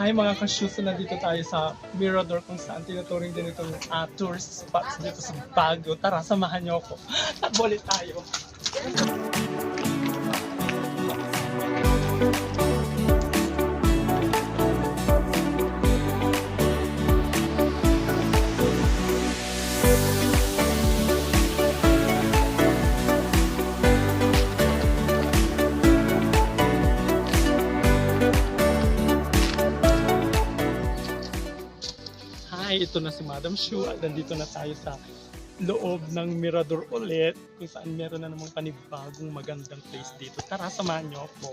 Hi mga ka-shoes, nandito tayo sa Mirador kung saan tinuturing din itong tourist spots dito sa Baguio. Tara, samahan niyo ako. Takbo ulit tayo. Hi, ito na si Madam Shu at nandito na tayo sa loob ng Mirador ulit kung saan meron na namang panibagong magandang place dito. Tara, samahan niyo ako.